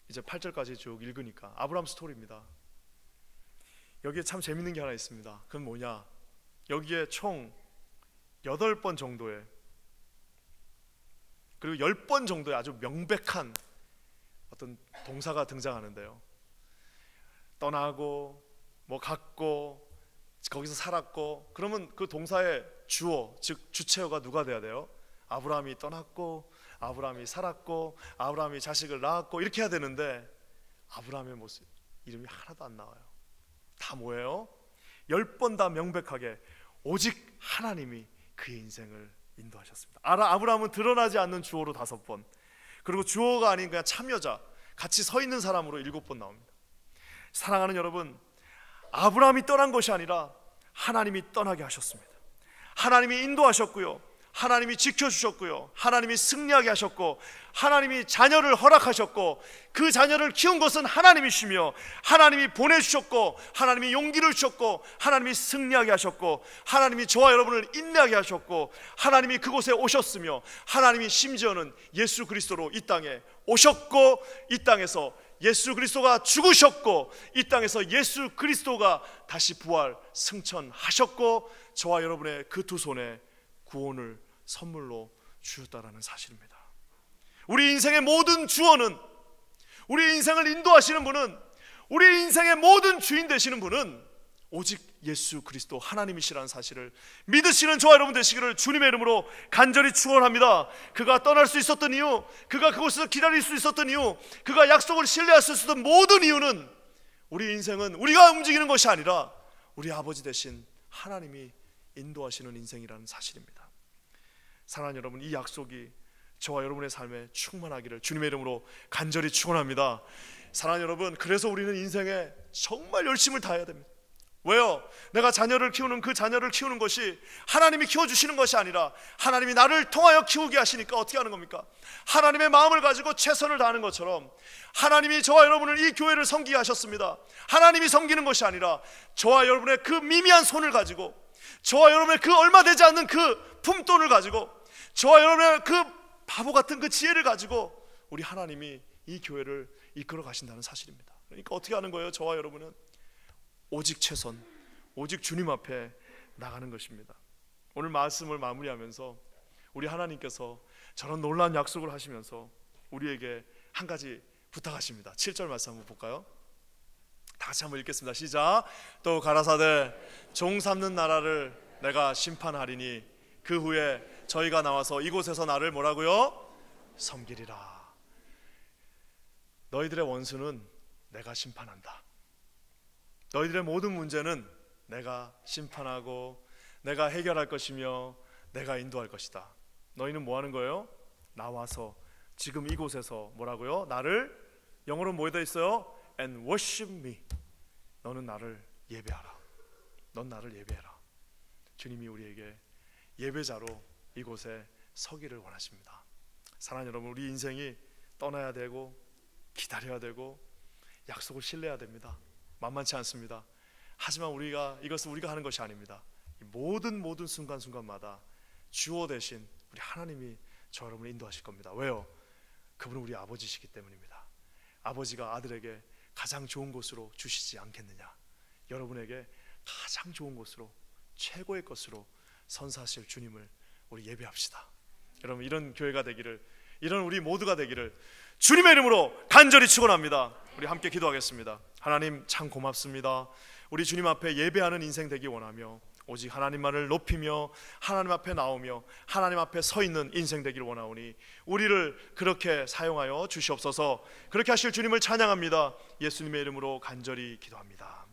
이제 8절까지 쭉 읽으니까 아브라함 스토리입니다. 여기에 참 재밌는 게 하나 있습니다. 그건 뭐냐? 여기에 총 8번 정도의, 그리고 10번 정도의 아주 명백한 어떤 동사가 등장하는데요. 떠나고 뭐 갔고 거기서 살았고, 그러면 그 동사의 주어, 즉 주체어가 누가 돼야 돼요? 아브라함이 떠났고 아브라함이 살았고 아브라함이 자식을 낳았고 이렇게 해야 되는데 아브라함의 모습, 이름이 하나도 안 나와요. 다 뭐예요? 10번 다 명백하게 오직 하나님이 그의 인생을 인도하셨습니다. 아브라함은 드러나지 않는 주어로 5번, 그리고 주어가 아닌 그냥 참여자, 같이 서 있는 사람으로 7번 나옵니다. 사랑하는 여러분, 아브라함이 떠난 것이 아니라 하나님이 떠나게 하셨습니다. 하나님이 인도하셨고요, 하나님이 지켜주셨고요, 하나님이 승리하게 하셨고, 하나님이 자녀를 허락하셨고, 그 자녀를 키운 것은 하나님이시며, 하나님이 보내주셨고, 하나님이 용기를 주셨고, 하나님이 승리하게 하셨고, 하나님이 저와 여러분을 인내하게 하셨고, 하나님이 그곳에 오셨으며, 하나님이 심지어는 예수 그리스도로 이 땅에 오셨고, 이 땅에서 예수 그리스도가 죽으셨고, 이 땅에서 예수 그리스도가 다시 부활 승천하셨고, 저와 여러분의 그 두 손에 구원을 선물로 주셨다라는 사실입니다. 우리 인생의 모든 주어는, 우리 인생을 인도하시는 분은, 우리 인생의 모든 주인 되시는 분은 오직 예수 그리스도 하나님이시라는 사실을 믿으시는 저와 여러분 되시기를 주님의 이름으로 간절히 축원합니다. 그가 떠날 수 있었던 이유, 그가 그곳에서 기다릴 수 있었던 이유, 그가 약속을 신뢰할 수 있었던 모든 이유는 우리 인생은 우리가 움직이는 것이 아니라 우리 아버지 되신 하나님이 인도하시는 인생이라는 사실입니다. 사랑하는 여러분, 이 약속이 저와 여러분의 삶에 충만하기를 주님의 이름으로 간절히 축원합니다. 사랑하는 여러분, 그래서 우리는 인생에 정말 열심을 다해야 됩니다. 왜요? 내가 자녀를 키우는 그 자녀를 키우는 것이 하나님이 키워주시는 것이 아니라 하나님이 나를 통하여 키우게 하시니까 어떻게 하는 겁니까? 하나님의 마음을 가지고 최선을 다하는 것처럼 하나님이 저와 여러분을 이 교회를 섬기게 하셨습니다. 하나님이 섬기는 것이 아니라 저와 여러분의 그 미미한 손을 가지고, 저와 여러분의 그 얼마 되지 않는 그 품돈을 가지고, 저와 여러분의 그 바보 같은 그 지혜를 가지고 우리 하나님이 이 교회를 이끌어 가신다는 사실입니다. 그러니까 어떻게 하는 거예요? 저와 여러분은 오직 최선, 오직 주님 앞에 나가는 것입니다. 오늘 말씀을 마무리하면서 우리 하나님께서 저런 놀라운 약속을 하시면서 우리에게 한 가지 부탁하십니다. 7절 말씀 한번 볼까요? 다 같이 한번 읽겠습니다. 시작. 또 가라사대 종 삼는 나라를 내가 심판하리니 그 후에 저희가 나와서 이곳에서 나를 뭐라고요? 섬기리라. 너희들의 원수는 내가 심판한다. 너희들의 모든 문제는 내가 심판하고 내가 해결할 것이며 내가 인도할 것이다. 너희는 뭐 하는 거예요? 나와서 지금 이곳에서 뭐라고요? 나를, 영어로 뭐 되어 있어요? And worship me. 너는 나를 예배하라. 넌 나를 예배해라. 주님이 우리에게 예배자로 이곳에 서기를 원하십니다. 사랑하는 여러분, 우리 인생이 떠나야 되고 기다려야 되고 약속을 신뢰해야 됩니다. 만만치 않습니다. 하지만 이것은 우리가 하는 것이 아닙니다. 모든 순간순간마다 주어 대신 우리 하나님이 저 여러분을 인도하실 겁니다. 왜요? 그분은 우리 아버지시기 때문입니다. 아버지가 아들에게 가장 좋은 곳으로 주시지 않겠느냐? 여러분에게 가장 좋은 곳으로, 최고의 것으로 선사하실 주님을 우리 예배합시다. 여러분, 이런 교회가 되기를, 이런 우리 모두가 되기를 주님의 이름으로 간절히 축원합니다. 우리 함께 기도하겠습니다. 하나님, 참 고맙습니다. 우리 주님 앞에 예배하는 인생 되기 원하며 오직 하나님만을 높이며 하나님 앞에 나오며 하나님 앞에 서 있는 인생 되기를 원하오니 우리를 그렇게 사용하여 주시옵소서. 그렇게 하실 주님을 찬양합니다. 예수님의 이름으로 간절히 기도합니다.